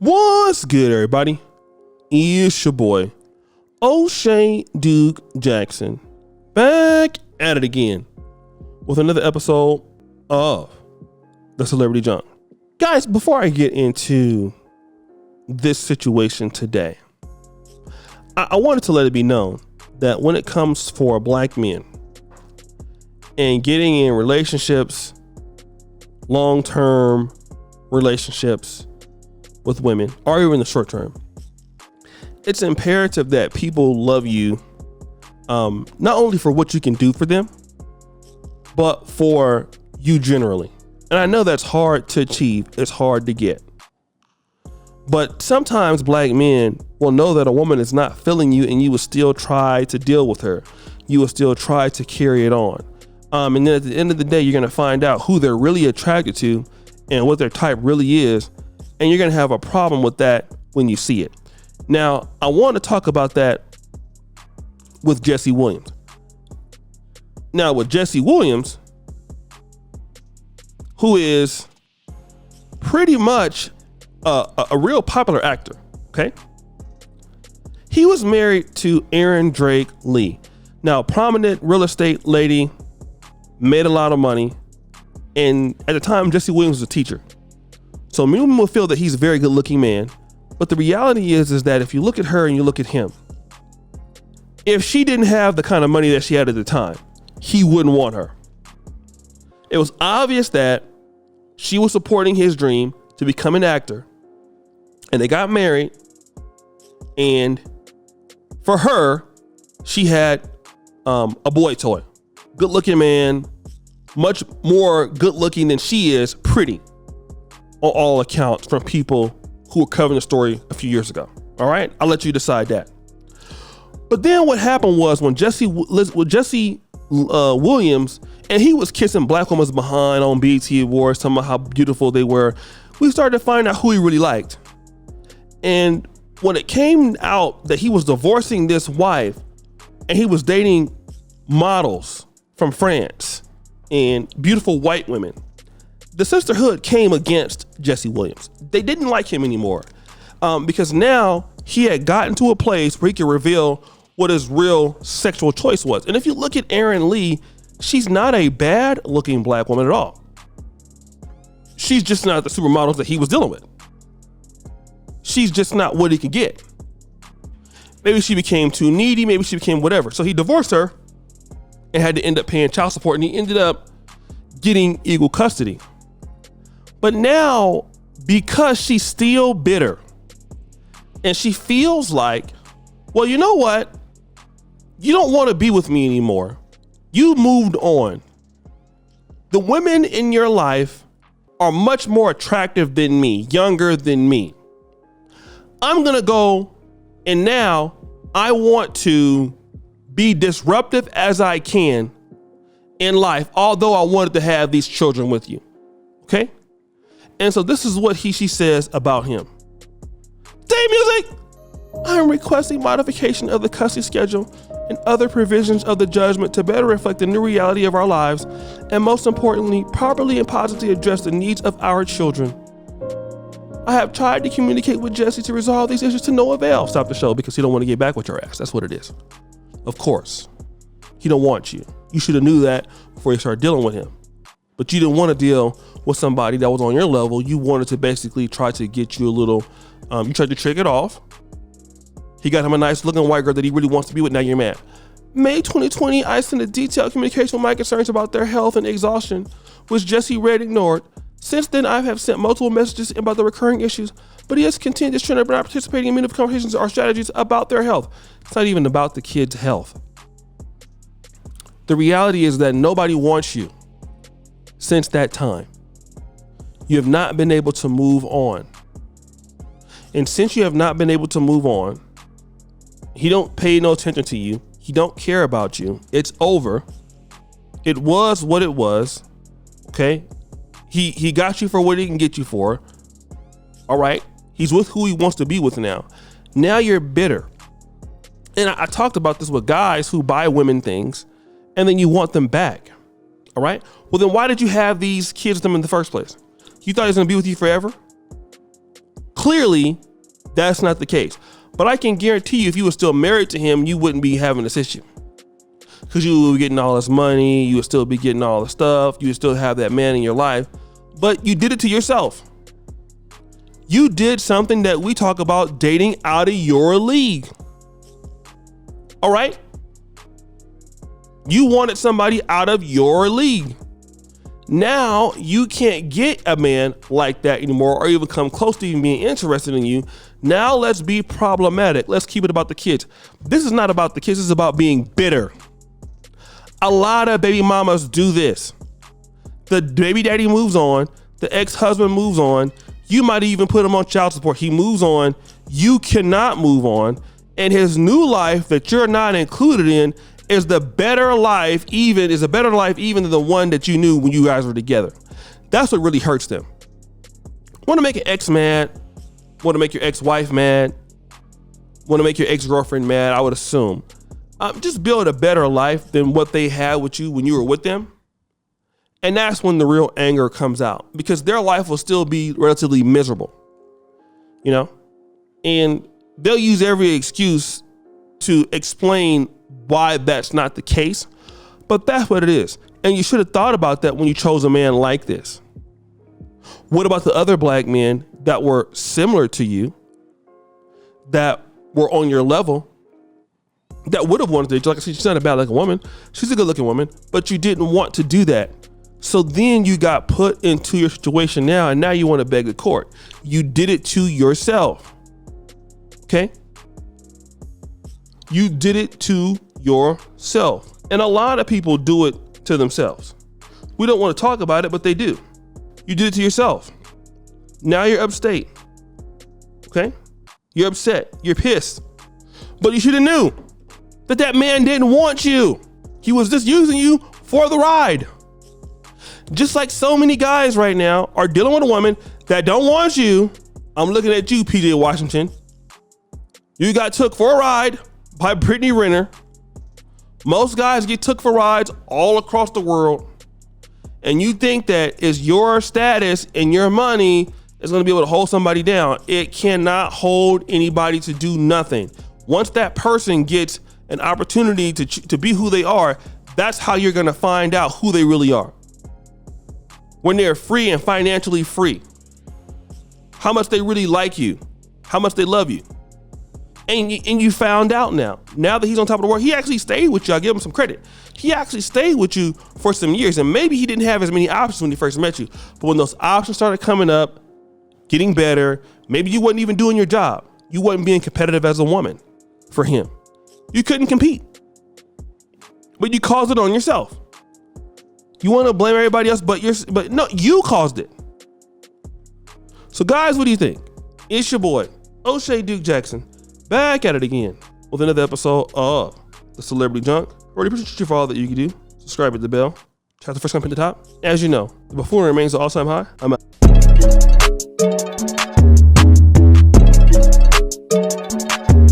What's good, everybody? It's your boy, O'Shea Duke Jackson, back at it again with another episode of The Celebrity Junk. Guys, before I get into this situation today, I wanted to let it be known that when it comes for black men and getting in relationships, long-term relationships with women, or even the short term, it's imperative that people love you, not only for what you can do for them, but for you generally. And I know that's hard to achieve. It's hard to get. But sometimes black men will know that a woman is not feeling you, and you will still try to deal with her. You will still try to carry it on. And then at the end of the day, you're going to find out who they're really attracted to and what their type really is. And you're going to have a problem with that when you see it. Now, I want to talk about that with Jessie Williams. Now, with Jessie Williams, who is pretty much a real popular actor, okay? He was married to Aryn Drake Lee. Now, prominent real estate lady, made a lot of money. And at the time, Jessie Williams was a teacher. So many women will feel that he's a very good looking man. But the reality is that if you look at her and you look at him, if she didn't have the kind of money that she had at the time, he wouldn't want her. It was obvious that she was supporting his dream to become an actor, and they got married. And for her, she had a boy toy, good looking man, much more good looking than she is pretty, on all accounts, from people who were covering the story a few years ago. All right, I'll let you decide that. But then what happened was when Jessie Williams, and he was kissing black women's behind on BET Awards, talking about how beautiful they were, we started to find out who he really liked. And when it came out that he was divorcing this wife and he was dating models from France and beautiful white women, the sisterhood came against Jessie Williams. They didn't like him anymore because now he had gotten to a place where he could reveal what his real sexual choice was. And if you look at Aryn Lee, she's not a bad looking black woman at all. She's just not the supermodels that he was dealing with. She's just not what he could get. Maybe she became too needy. Maybe she became whatever. So he divorced her and had to end up paying child support. And he ended up getting equal custody. But now, because she's still bitter and she feels like, well, you know what? You don't want to be with me anymore. You moved on. The women in your life are much more attractive than me, younger than me. I'm going to go, and now I want to be disruptive as I can in life, although I wanted to have these children with you. Okay? And so this is what she says about him. Day music! I am requesting modification of the custody schedule and other provisions of the judgment to better reflect the new reality of our lives, and most importantly, properly and positively address the needs of our children. I have tried to communicate with Jessie to resolve these issues to no avail. Stop the show because he don't want to get back with your ass. That's what it is. Of course, he don't want you. You should have knew that before you started dealing with him. But you didn't want to deal with somebody that was on your level. You wanted to basically try to get you a little, you tried to trick it off. He got him a nice looking white girl that he really wants to be with. Now you're mad. May 2020, I sent a detailed communication with my concerns about their health and exhaustion, which Jessie read and ignored. Since then, I have sent multiple messages about the recurring issues, but he has continued this trend of not participating in meaningful conversations or strategies about their health. It's not even about the kid's health. The reality is that nobody wants you since that time. You have not been able to move on. And since you have not been able to move on, he don't pay no attention to you. He don't care about you. It's over. It was what it was. Okay? He got you for what he can get you for. All right? He's with who he wants to be with now. Now you're bitter. And I talked about this with guys who buy women things and then you want them back. All right? Well, then why did you have these kids with them in the first place? You thought he was going to be with you forever? Clearly, that's not the case. But I can guarantee you, if you were still married to him, you wouldn't be having this issue. Because you would be getting all this money, you would still be getting all the stuff, you would still have that man in your life. But you did it to yourself. You did something that we talk about, dating out of your league. All right? You wanted somebody out of your league. Now you can't get a man like that anymore, or even come close to even being interested in you. Now let's be problematic. Let's keep it about the kids. This is not about the kids. This is about being bitter. A lot of baby mamas do this. The baby daddy moves on. The ex-husband moves on. You might even put him on child support. He moves on. You cannot move on. And his new life that you're not included in is a better life even than the one that you knew when you guys were together. That's what really hurts them. Want to make an ex mad? Want to make your ex-wife mad? Want to make your ex-girlfriend mad? I would assume. Just build a better life than what they had with you when you were with them. And that's when the real anger comes out, because their life will still be relatively miserable, you know, and they'll use every excuse to explain why that's not the case, but that's what it is. And you should have thought about that when you chose a man like this. What about the other black men that were similar to you, that were on your level, that would have wanted to? Like I said, she's not a bad looking woman. She's a good looking woman, but you didn't want to do that. So then you got put into your situation now, and now you want to beg the court. You did it to yourself. Okay? You did it to yourself. And a lot of people do it to themselves. We don't want to talk about it, but they do. You did it to yourself. Now you're upstate. Okay? You're upset. You're pissed. But you should have knew that that man didn't want you. He was just using you for the ride. Just like so many guys right now are dealing with a woman that don't want you. I'm looking at you, PJ Washington. You got took for a ride by Brittany Renner. Most guys get took for rides all across the world. And you think that it's your status and your money is going to be able to hold somebody down. It cannot hold anybody to do nothing. Once that person gets an opportunity to be who they are, that's how you're going to find out who they really are. When they're free and financially free, how much they really like you, how much they love you. And you found out now that he's on top of the world. He actually stayed with you. I'll give him some credit. He actually stayed with you for some years, and maybe he didn't have as many options when he first met you. But when those options started coming up, getting better, maybe you wasn't even doing your job. You wasn't being competitive as a woman for him. You couldn't compete, but you caused it on yourself. You want to blame everybody else, but no, you caused it. So guys, what do you think? It's your boy, O'Shea Duke Jackson, back at it again with another episode of The Celebrity Junk. Already appreciate you for all that you can do. Subscribe, hit the bell. Tap the first comment at the top. As you know, the buffoonery remains an all-time high. I'm out.